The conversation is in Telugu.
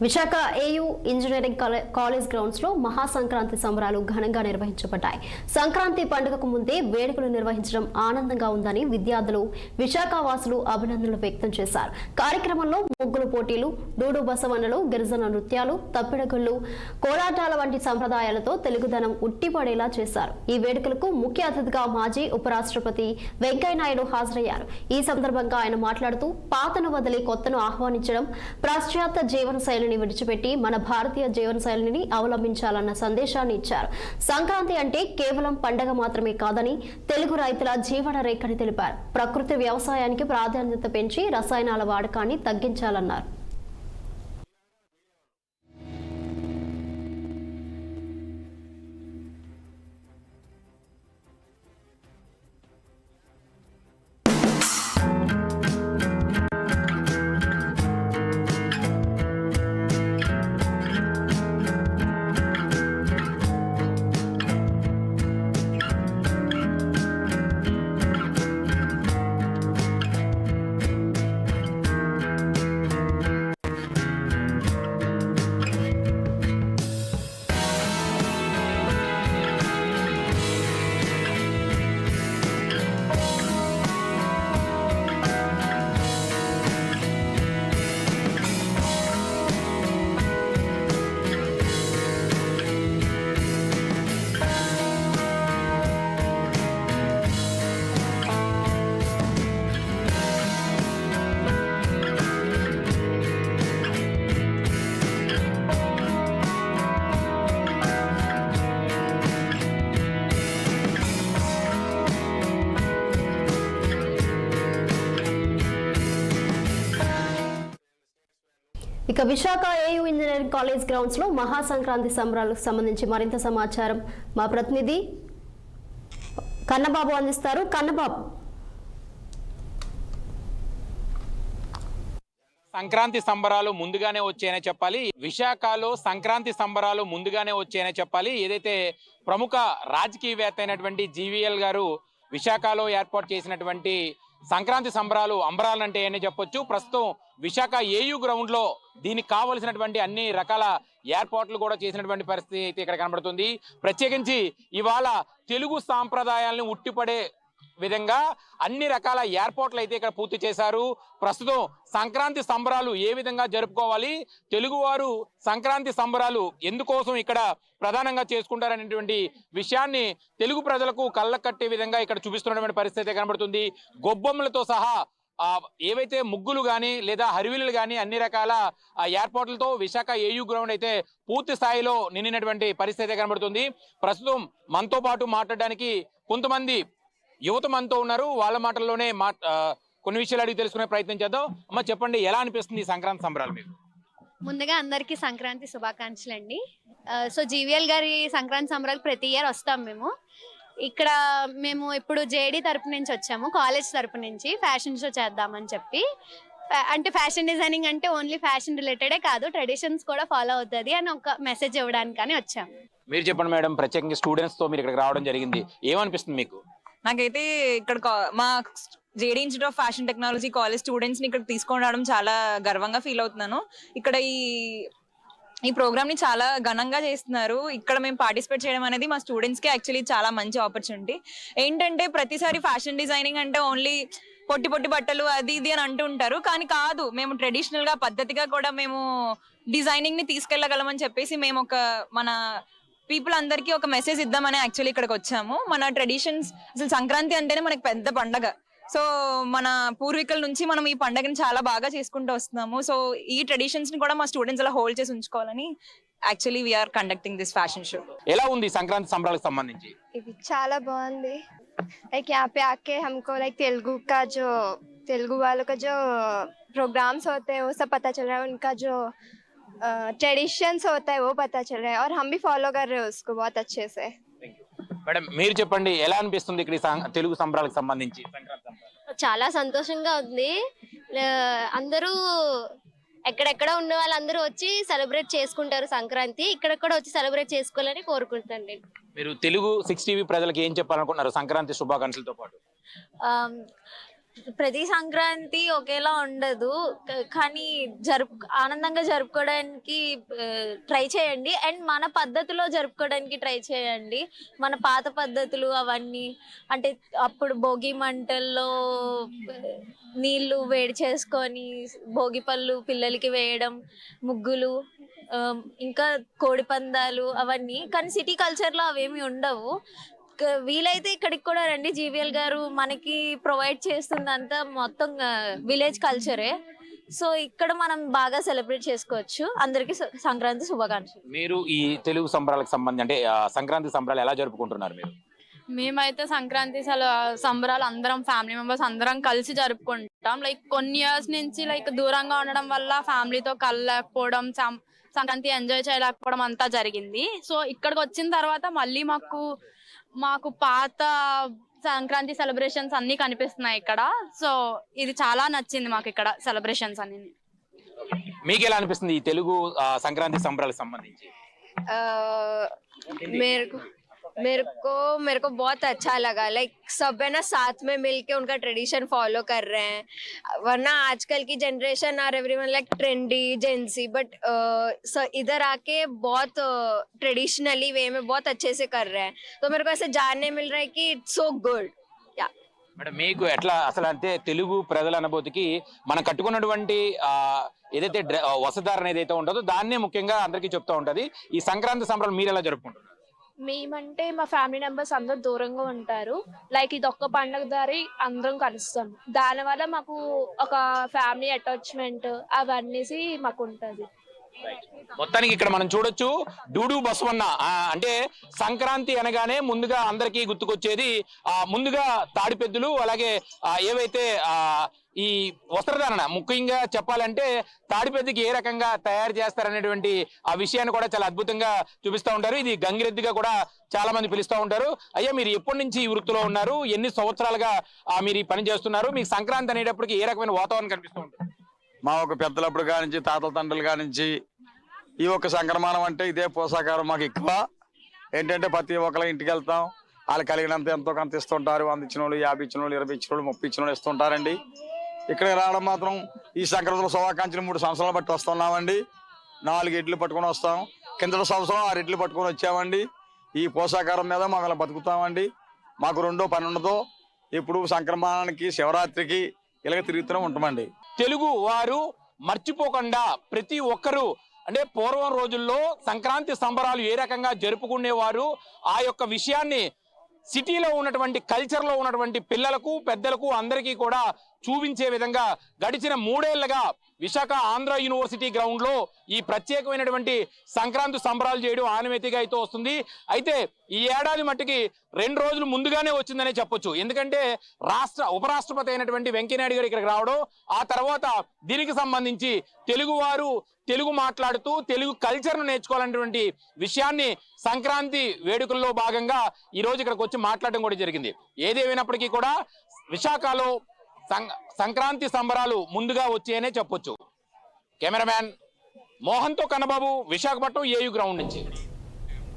Visakha AU engineering college grounds లో మహాసంక్రాంతి సంబరాలు ఘనంగా నిర్వహించబడ్డాయి. సంక్రాంతి పండుగకు ముందే వేడుకలు నిర్వహించడం ఆనందంగా ఉందని విద్యార్థులు, విశాఖ వాసులు అభినందనలు వ్యక్తం చేశారు. కార్యక్రమంలో ముగ్గులు పోటీలు, డూడు బసవన్నలు, గిరిజన నృత్యాలు, తప్పిడగుళ్లు, కోలాటాల వంటి సంప్రదాయాలతో తెలుగుదనం ఉట్టిపడేలా చేశారు. ఈ వేడుకలకు ముఖ్య అతిథిగా మాజీ ఉపరాష్ట్రపతి వెంకయ్యనాయుడు హాజరయ్యారు. ఈ సందర్భంగా ఆయన మాట్లాడుతూ పాతను వదిలి కొత్తను ఆహ్వానించడం, పాశ్చాత్య జీవన శైలిని విడిచిపెట్టి మన భారతీయ జీవన శైలిని అవలంబించాలన్న సందేశాన్ని ఇచ్చారు. సంక్రాంతి అంటే కేవలం పండగ మాత్రమే కాదని తెలుగు రైతుల జీవన రేఖని తెలిపారు. ప్రకృతి వ్యవసాయానికి ప్రాధాన్యత పెంచి రసాయనాల వాడకాన్ని తగ్గించాలన్నారు. ఇక Visakha AU engineering college grounds లో మహాసంక్రాంతి సంబరాలకు సంబంధించి మరింత సమాచారం మా ప్రతినిధి కన్నబాబు అందిస్తారు. కన్నబాబు, సంక్రాంతి సంబరాలు ముందుగానే వచ్చాయనే చెప్పాలి. విశాఖలో సంక్రాంతి సంబరాలు ముందుగానే వచ్చాయనే చెప్పాలి. ఏదైతే ప్రముఖ రాజకీయవేత్త అయినటువంటి జీవీఎల్ గారు విశాఖలో ఏర్పాటు చేసినటువంటి సంక్రాంతి సంబరాలు అంబరాలంటే అని చెప్పొచ్చు. ప్రస్తుతం విశాఖ ఏయూ గ్రౌండ్ లో దీనికి కావలసినటువంటి అన్ని రకాల ఏర్పాట్లు కూడా చేసినటువంటి పరిస్థితి అయితే ఇక్కడ కనబడుతుంది. ప్రత్యేకించి ఇవాళ తెలుగు సాంప్రదాయాలను ఉట్టిపడే విధంగా అన్ని రకాల ఏర్పాట్లు అయితే ఇక్కడ పూర్తి చేశారు. ప్రస్తుతం సంక్రాంతి సంబరాలు ఏ విధంగా జరుపుకోవాలి, తెలుగువారు సంక్రాంతి సంబరాలు ఎందుకోసం ఇక్కడ ప్రధానంగా చేసుకుంటారనేటువంటి విషయాన్ని తెలుగు ప్రజలకు కళ్ళకట్టే విధంగా ఇక్కడ చూపిస్తున్నటువంటి పరిస్థితి కనబడుతుంది. గొబ్బొమ్మలతో సహా ఏవైతే ముగ్గులు కానీ లేదా హరివిల్లులు కానీ అన్ని రకాల ఏర్పాట్లతో విశాఖ ఏయూ గ్రౌండ్ అయితే పూర్తి స్థాయిలో నిండినటువంటి పరిస్థితి కనబడుతుంది. ప్రస్తుతం మనతో పాటు మాట్లాడడానికి కొంతమంది యువత మనతో ఉన్నారు. వాళ్ళ మాటల్లోనే కొన్ని విషయాలు అడిగి తెలుసుకునే ప్రయత్నం చేద్దాం. అమ్మ, చెప్పండి, ఎలా అనిపిస్తుంది ఈ సంక్రాంతి సంబరాలు మీకు? ముందుగా అందరికీ సంక్రాంతి శుభాకాంక్షలు అండి. సో జీవీఎల్ గారి సంక్రాంతి సంబరాలు ప్రతి ఇయర్ వస్తాం మేము. ఇక్కడ మేము ఇప్పుడు జేడీ తరపు నుంచి వచ్చాము, కాలేజ్ తరపు నుంచి ఫ్యాషన్ షో చేద్దామని చెప్పి. అంటే ఫ్యాషన్ డిజైనింగ్ అంటే ఓన్లీ ఫ్యాషన్ రిలేటెడే కాదు, ట్రెడిషన్స్ కూడా ఫాలో అవుతుంది అని ఒక మెసేజ్ ఇవ్వడానికి అని వచ్చాము. మీరు చెప్పండి మేడం, ప్రత్యేకంగా స్టూడెంట్స్ తో మీరు ఇక్కడికి రావడం జరిగింది, ఏమనిపిస్తుంది మీకు? నాకైతే ఇక్కడ మా JD institute of fashion technology college students ని ఇక్కడ తీసుకొని రావడం చాలా గర్వంగా ఫీల్ అవుతున్నాను. ఇక్కడ ఈ ప్రోగ్రామ్ ని చాలా ఘనంగా చేస్తున్నారు. ఇక్కడ మేము పార్టిసిపేట్ చేయడం అనేది మా స్టూడెంట్స్ కి యాక్చువల్లీ చాలా మంచి ఆపర్చునిటీ. ఏంటంటే ప్రతిసారి ఫ్యాషన్ డిజైనింగ్ అంటే ఓన్లీ పొట్టి పొట్టి బట్టలు అది ఇది అని అంటూ ఉంటారు, కానీ కాదు, మేము ట్రెడిషనల్ గా పద్ధతిగా కూడా మేము డిజైనింగ్ ని తీసుకెళ్లగలమని చెప్పేసి మేము మన పీపుల్ అందరికీ ఒక మెసేజ్ ఇద్దామని యాక్చువల్లీ ఇక్కడికి వచ్చాము. మన ట్రెడిషన్స్, అసలు సంక్రాంతి అంటేనే మనకి పెద్ద పండగ. సో మన పూర్వీకుల నుంచి మనం ఈ పండుగని చాలా బాగా చేసుకుంటూ వస్తున్నాము. సో ఈ ట్రెడిషన్స్ ని కూడా మా స్టూడెంట్స్ అలా హోల్డ్ చేసి ఉంచుకోవాలని actually we are conducting this fashion show. ఎలా ఉంది సంక్రాంతి సంబరాలకు సంబంధించి? ఇది చాలా బాగుంది. లైక్ यहाँ पे आके हमको लाइक तेलुगु वालों का जो प्रोग्राम्स होते हैं वो सब पता चल रहा है, उनका जो ट्रेडिशंस होता है वो पता चल रहा है और हम भी फॉलो कर रहे हैं उसको बहुत अच्छे से. మేడం, మీరు చెప్పండి, ఎలా అనిపిస్తుంది ఇక్కడ తెలుగు సంబరాలకు సంబంధించి? చాలా సంతోషంగా ఉంది. అందరూ ఎక్కడెక్కడ ఉన్న వాళ్ళందరూ వచ్చి సెలబ్రేట్ చేసుకుంటారు సంక్రాంతి. ఇక్కడ కూడా వచ్చి సెలబ్రేట్ చేసుకోవాలని కోరుకుంటాను. మీరు తెలుగు 6 టీవీ ప్రజలకు ఏం చెప్పాలనుకుంటున్నారు సంక్రాంతి శుభాకాంక్షలతో పాటు? ప్రతి సంక్రాంతి ఒకేలా ఉండదు, కానీ ఆనందంగా జరుపుకోవడానికి ట్రై చేయండి. అండ్ మన పద్ధతిలో జరుపుకోవడానికి ట్రై చేయండి. మన పాత పద్ధతులు అవన్నీ, అంటే అప్పుడు భోగి మంటల్లో నీళ్లు వేడి చేసుకొని భోగి పళ్ళు పిల్లలకి వేయడం, ముగ్గులు, ఇంకా కోడి పందాలు అవన్నీ. కానీ సిటీ కల్చర్లో అవేమి ఉండవు. వీలైతే ఇక్కడికి కూడా రండి. జీవీఎల్ గారు మనకి ప్రొవైడ్ చేస్తుందంతా మొత్తం విలేజ్ కల్చరే. సో ఇక్కడ మనం బాగా సెలబ్రేట్ చేసుకోవచ్చు. అందరికీ సంక్రాంతి శుభాకాంక్షలు. మీరు ఈ తెలుగు సంబరాలకు సంబంధించి అంటే సంక్రాంతి సంబరాలు ఎలా జరుపుకుంటున్నారు మీరు? మేమైతే సంక్రాంతి సంబరాలు అందరం ఫ్యామిలీ మెంబర్స్ అందరం కలిసి జరుపుకుంటాం. లైక్ కొన్ని ఇయర్స్ నుంచి దూరంగా ఉండడం వల్ల ఫ్యామిలీతో కలలేకపోవడం, సంక్రాంతి ఎంజాయ్ చేయలేకపోవడం అంతా జరిగింది. సో ఇక్కడికి వచ్చిన తర్వాత మళ్ళీ మాకు పాత సంక్రాంతి సెలబ్రేషన్స్ అన్ని కనిపిస్తున్నాయి ఇక్కడ. సో ఇది చాలా నచ్చింది మాకు ఇక్కడ సెలబ్రేషన్స్ అన్ని. మీకు ఎలా అనిపిస్తుంది ఈ తెలుగు సంక్రాంతి సంబరాలకు సంబంధించి? मेरे को बहुत अच्छा लगा. लाइक सब है ना साथ में मिलके उनका ट्रेडिशन फॉलो कर रहे हैं. वरना आजकल की generation are everyone like trendy Gen Z, but इधर आके बहुत ट्रेडिशनली वे में बहुत अच्छे से कर रहे हैं. तो मेरे को ऐसे जानने मिल रहा है कि इट्स सो गुड. या మేడం మీకు ఎట్లా అసలు అంటే తెలుగు ప్రజల అనుభూతికి మనం కట్టుకున్నటువంటి ఏదైతే వసదారణ ఏదైతే ఉంటుందో దాన్నే ముఖ్యంగా అందరికీ చెప్తూ ఉంటది. ఈ సంక్రాంతి సంబరాలు మీరు ఎలా జరుపుకుంటున్నారు? మేమంటే మా ఫ్యామిలీ మెంబర్స్ అందరూ దూరంగా ఉంటారు. లైక్ ఇది ఒక్క పండుగ దారి అందరం కలుస్తాం. దానివల్ల మాకు ఒక ఫ్యామిలీ అటాచ్మెంట్ అవన్నీ మాకు ఉంటుంది. మొత్తానికి ఇక్కడ మనం చూడొచ్చు డూడు బసవన్న. అంటే సంక్రాంతి అనగానే ముందుగా అందరికీ గుర్తుకొచ్చేది ముందుగా తాడిపెద్దులు, అలాగే ఏవైతే ఈ వస్త్రధారణ, ముఖ్యంగా చెప్పాలంటే తాడిపెద్దికి ఏ రకంగా తయారు చేస్తారనేటువంటి ఆ విషయాన్ని కూడా చాలా అద్భుతంగా చూపిస్తూ ఉంటారు. ఇది గంగిరెద్దుగా కూడా చాలా మంది పిలుస్తూ ఉంటారు. అయ్యా మీరు ఎప్పటి నుంచి ఈ వృత్తిలో ఉన్నారు? ఎన్ని సంవత్సరాలుగా మీరు ఈ పని చేస్తున్నారు? మీకు సంక్రాంతి అనేటప్పటికి ఏ రకమైన వాతావరణం కనిపిస్తూ ఉంటుంది? మా ఒక పెద్దలప్పుడు కానించి తాతల తండ్రుల కానించి ఈ ఒక సంక్రమణం అంటే ఇదే పోషాకారం మాకు ఎక్కువ. ఏంటంటే ప్రతి ఒక్కరి ఇంటికి వెళ్తాం, వాళ్ళు కలిగినంత ఎంతో కొంత ఇస్తుంటారు. 100 ఇచ్చిన వాళ్ళు, 50 ఇచ్చిన వాళ్ళు, 20 ఇచ్చిన వాళ్ళు, 30 ఇచ్చిన వాళ్ళు ఇస్తుంటారండి. ఇక్కడికి రావడం మాత్రం ఈ సంక్రాంతిలో శుభాకాంక్షలు 3 సంవత్సరాలు బట్టి వస్తున్నామండి. 4 ఎడ్లు పట్టుకొని వస్తాం. కిందటి సంవత్సరం 6 ఎడ్లు పట్టుకొని వచ్చామండి. ఈ పోషాకారం మీద మేము బతుకుతామండి. మాకు రెండో పని ఉండదు. ఇప్పుడు సంక్రమణానికి, శివరాత్రికి ఇలాగ తిరుగుతూనే ఉంటామండి. తెలుగు వారు మర్చిపోకుండా ప్రతి ఒక్కరూ అంటే పూర్వం రోజుల్లో సంక్రాంతి సంబరాలు ఏ రకంగా జరుపుకునేవారు ఆ యొక్క విషయాన్ని సిటీలో ఉన్నటువంటి కల్చర్లో ఉన్నటువంటి పిల్లలకు, పెద్దలకు అందరికీ కూడా చూపించే విధంగా గడిచిన 3 ఏళ్లుగా విశాఖ ఆంధ్ర యూనివర్సిటీ గ్రౌండ్ లో ఈ ప్రత్యేకమైనటువంటి సంక్రాంతి సంబరాలు చేయడం ఆనవాయితీగా అయితే వస్తుంది. అయితే ఈ ఏడాది మట్టికి 2 రోజులు ముందుగానే వచ్చిందనే చెప్పొచ్చు. ఎందుకంటే ఉపరాష్ట్రపతి అయినటువంటి వెంకయ్యనాయుడు గారు ఇక్కడికి రావడం, ఆ తర్వాత దీనికి సంబంధించి తెలుగువారు తెలుగు మాట్లాడుతూ తెలుగు కల్చర్ను నేర్చుకోవాలనేటువంటి విషయాన్ని సంక్రాంతి వేడుకల్లో భాగంగా ఈ రోజు ఇక్కడికి వచ్చి మాట్లాడడం కూడా జరిగింది. ఏదేమైనప్పటికీ కూడా విశాఖలో సంక్రాంతి సంబరాలు ముందుగా వచ్చాయనే చెప్పొచ్చు. కెమెరామ్యాన్ మోహన్తో కన్నబాబు, విశాఖపట్నం ఏయూ గ్రౌండ్ నుంచి.